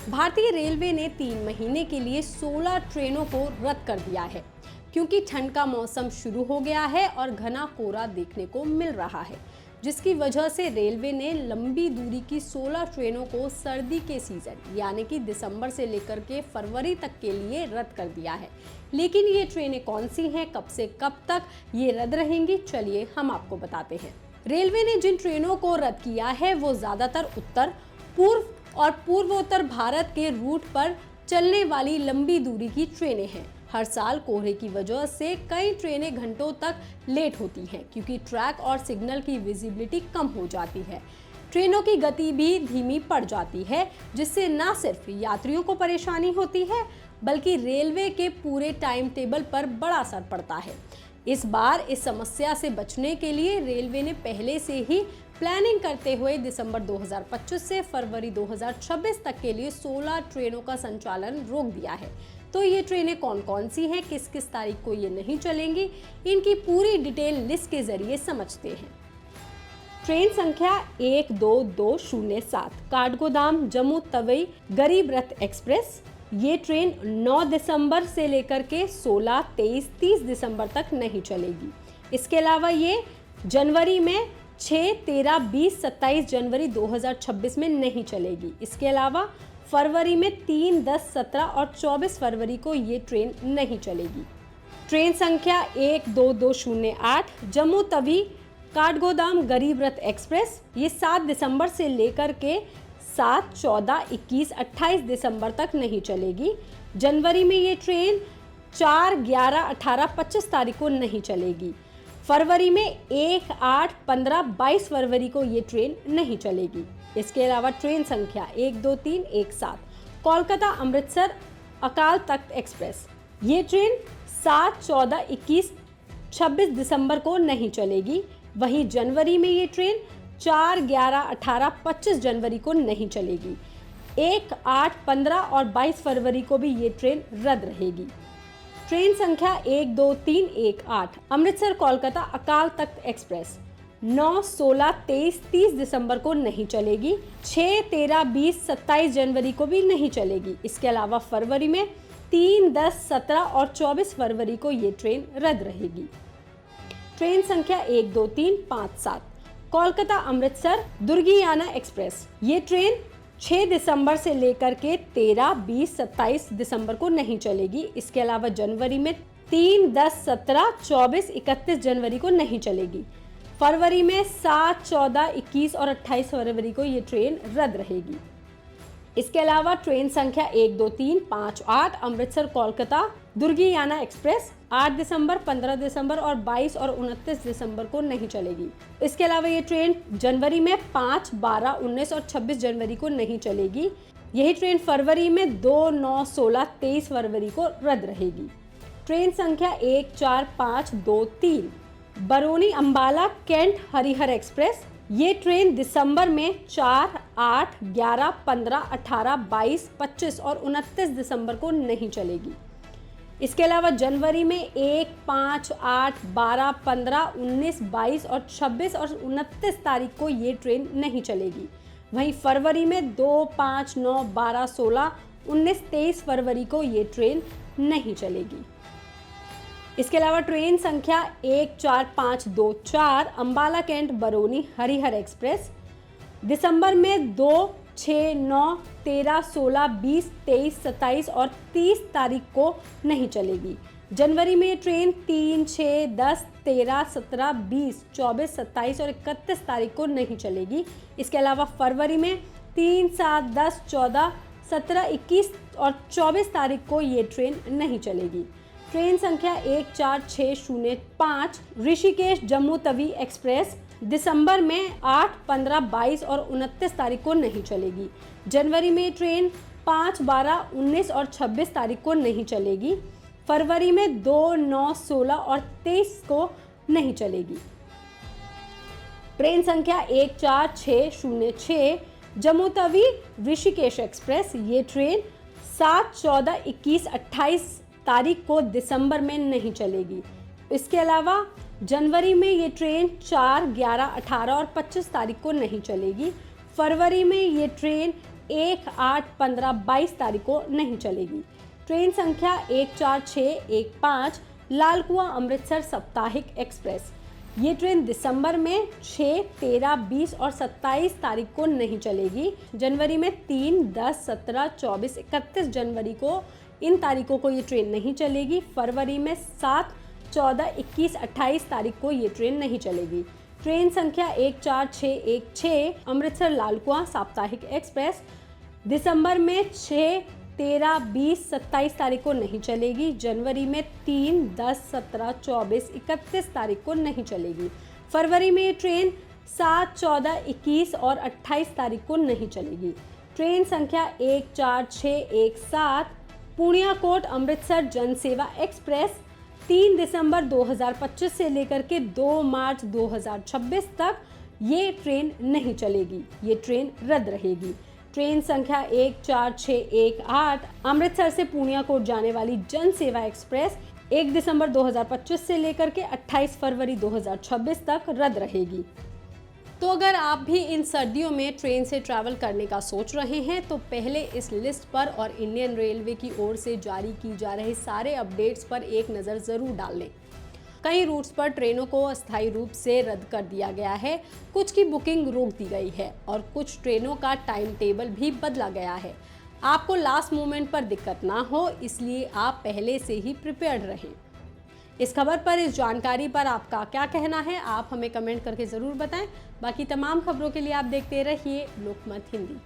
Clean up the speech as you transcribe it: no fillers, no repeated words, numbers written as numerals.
भारतीय रेलवे ने 3 महीने के लिए 16 ट्रेनों को रद्द कर दिया है क्योंकि ठंड का मौसम शुरू हो गया है और घना कोहरा देखने को मिल रहा है, जिसकी वजह से रेलवे ने लंबी दूरी की 16 ट्रेनों को सर्दी के सीजन यानी कि दिसंबर से लेकर के फरवरी तक के लिए रद्द कर दिया है। लेकिन ये ट्रेनें कौन सी हैं, कब से कब तक ये रद्द रहेंगी, चलिए हम आपको बताते हैं। रेलवे ने जिन ट्रेनों को रद्द किया है वो ज्यादातर उत्तर, पूर्व और पूर्वोत्तर भारत के रूट पर चलने वाली लंबी दूरी की ट्रेनें हैं। हर साल कोहरे की वजह से कई ट्रेनें घंटों तक लेट होती हैं क्योंकि ट्रैक और सिग्नल की विजिबिलिटी कम हो जाती है। ट्रेनों की गति भी धीमी पड़ जाती है, जिससे न सिर्फ यात्रियों को परेशानी होती है बल्कि रेलवे के पूरे टाइम टेबल पर बड़ा असर पड़ता है। इस बार इस समस्या से बचने के लिए रेलवे ने पहले से ही प्लानिंग करते हुए दिसंबर 2025 से फरवरी 2026 तक के लिए 16 ट्रेनों का संचालन रोक दिया है। तो ये ट्रेनें कौन कौन सी हैं, किस किस तारीख को ये नहीं चलेंगी, इनकी पूरी डिटेल लिस्ट के जरिए समझते हैं। ट्रेन संख्या 12207 काठगोदाम जम्मू तवी गरीब रथ एक्सप्रेस। ये ट्रेन 9 दिसंबर से लेकर के 16, 23, 30 दिसंबर तक नहीं चलेगी। इसके अलावा ये जनवरी में 6, 13, 20, 27 जनवरी 2026 में नहीं चलेगी। इसके अलावा फरवरी में 3, 10, 17 और 24 फरवरी को ये ट्रेन नहीं चलेगी। ट्रेन संख्या 12208 जम्मू तवी काठगोदाम गरीब रथ एक्सप्रेस। ये 7 दिसंबर से लेकर के 7, 14, 21, 28 दिसंबर तक नहीं चलेगी। जनवरी में ये ट्रेन 4, 11, 18, 25 तारीख को नहीं चलेगी। फरवरी में 1, 8, 15, 22 फरवरी को ये ट्रेन नहीं चलेगी। इसके अलावा ट्रेन संख्या 12317 कोलकाता अमृतसर अकाल तख्त एक्सप्रेस। ये ट्रेन 7, 14, 21, 26 दिसंबर को नहीं चलेगी। वहीं जनवरी में ये ट्रेन 4, 11, 18, 25 जनवरी को नहीं चलेगी। 1, 8, 15 और 22 फरवरी को भी ये ट्रेन रद्द रहेगी। ट्रेन संख्या 12318 अमृतसर कोलकाता अकाल तख्त एक्सप्रेस 9, 16, 23, 30 दिसंबर को नहीं चलेगी। 6, 13, 20, 27 जनवरी को भी नहीं चलेगी। इसके अलावा फरवरी में 3, 10, 17 और 24 फरवरी को ये ट्रेन रद्द रहेगी। ट्रेन संख्या 12357 कोलकाता अमृतसर दुर्गियाना एक्सप्रेस। ये ट्रेन 6 दिसंबर से लेकर के 13, 20, 27 दिसंबर को नहीं चलेगी। इसके अलावा जनवरी में 3, 10, 17, 24, 31 जनवरी को नहीं चलेगी। फरवरी में 7, 14, 21 और 28 फरवरी को ये ट्रेन रद्द रहेगी। इसके अलावा ट्रेन संख्या 12358 अमृतसर कोलकाता दुर्गियाना एक्सप्रेस 8 दिसंबर, 15 दिसंबर और 22 और 29 दिसंबर को नहीं चलेगी। इसके अलावा ये ट्रेन जनवरी में 5, 12, 19 और 26 जनवरी को नहीं चलेगी। यही ट्रेन फरवरी में 2, 9, 16, 23 फरवरी को रद्द रहेगी। ट्रेन संख्या 14523 बरौनी अंबाला कैंट हरिहर एक्सप्रेस। ये ट्रेन दिसंबर में 4, 8, 11, 15, 18, 22, 25 और 29 दिसंबर को नहीं चलेगी। इसके अलावा जनवरी में 1, 5, 8, 12, 15, 19, 22 और 26 और 29 तारीख को ये ट्रेन नहीं चलेगी। वहीं फरवरी में 2, 5, 9, 12, 16, 19, 23 फरवरी को ये ट्रेन नहीं चलेगी। इसके अलावा ट्रेन संख्या 14524 अंबाला कैंट बरौनी हरिहर एक्सप्रेस दिसंबर में 2, 6, 9, 13, 16, 20, 23, 27 और 30 तारीख को नहीं चलेगी। जनवरी में ये ट्रेन 3, 6, 10, 13, 17, 20, 24, 27 और 31 तारीख को नहीं चलेगी। इसके अलावा फरवरी में 3, 7, 10, 14, 17, 21 और 24 तारीख को ये ट्रेन नहीं चलेगी। ट्रेन संख्या 14605 ऋषिकेश जम्मू तवी एक्सप्रेस दिसंबर में 8, 15, 22 और 29 तारीख को नहीं चलेगी। जनवरी में ट्रेन 5, 12, 19 और 26 तारीख को नहीं चलेगी। फरवरी में 2, 9, 16 और 23 को नहीं चलेगी। ट्रेन संख्या 14606 जम्मू तवी ऋषिकेश एक्सप्रेस। ये ट्रेन 7, 14, 21, 28 तारीख को दिसंबर में नहीं चलेगी। इसके अलावा जनवरी में ये ट्रेन 4, 11, 18 और 25 तारीख को नहीं चलेगी। फरवरी में ये ट्रेन 1, 8, 15, 22 तारीख को नहीं चलेगी। ट्रेन संख्या 14615 लाल कुआं अमृतसर साप्ताहिक एक्सप्रेस, ये ट्रेन दिसंबर में 6, 13, 20 और 27 तारीख को नहीं चलेगी। जनवरी में 3, 10, 17, 24, 31 जनवरी को इन तारीखों को ये ट्रेन नहीं चलेगी। फरवरी में 7, 14, 21, 28 तारीख को ये ट्रेन नहीं चलेगी। ट्रेन संख्या 14616 अमृतसर लाल कुआं साप्ताहिक एक्सप्रेस, दिसंबर में 6, 13, 20, 27 तारीख को नहीं चलेगी। जनवरी में 3, 10, 17, 24, 31 तारीख को नहीं चलेगी। फरवरी में ये ट्रेन 7, 14, 21 और 28 तारीख को नहीं चलेगी। ट्रेन संख्या 14617 पूर्णिया कोट अमृतसर जन सेवा एक्सप्रेस, 3 दिसंबर 2025 से लेकर के 2 मार्च 2026 तक ये ट्रेन नहीं चलेगी, ये ट्रेन रद्द रहेगी। ट्रेन संख्या 14618 अमृतसर से पूर्णिया कोट जाने वाली जन सेवा एक्सप्रेस 1 दिसंबर 2025 से लेकर के 28 फरवरी 2026 तक रद्द रहेगी। तो अगर आप भी इन सर्दियों में ट्रेन से ट्रैवल करने का सोच रहे हैं तो पहले इस लिस्ट पर और इंडियन रेलवे की ओर से जारी की जा रहे सारे अपडेट्स पर एक नज़र ज़रूर डाल लें। कई रूट्स पर ट्रेनों को अस्थायी रूप से रद्द कर दिया गया है, कुछ की बुकिंग रोक दी गई है और कुछ ट्रेनों का टाइम टेबल भी बदला गया है। आपको लास्ट मोमेंट पर दिक्कत ना हो, इसलिए आप पहले से ही प्रिपेयर्ड रहें। इस खबर पर, इस जानकारी पर आपका क्या कहना है, आप हमें कमेंट करके ज़रूर बताएं। बाकी तमाम खबरों के लिए आप देखते रहिए लोकमत हिंदी।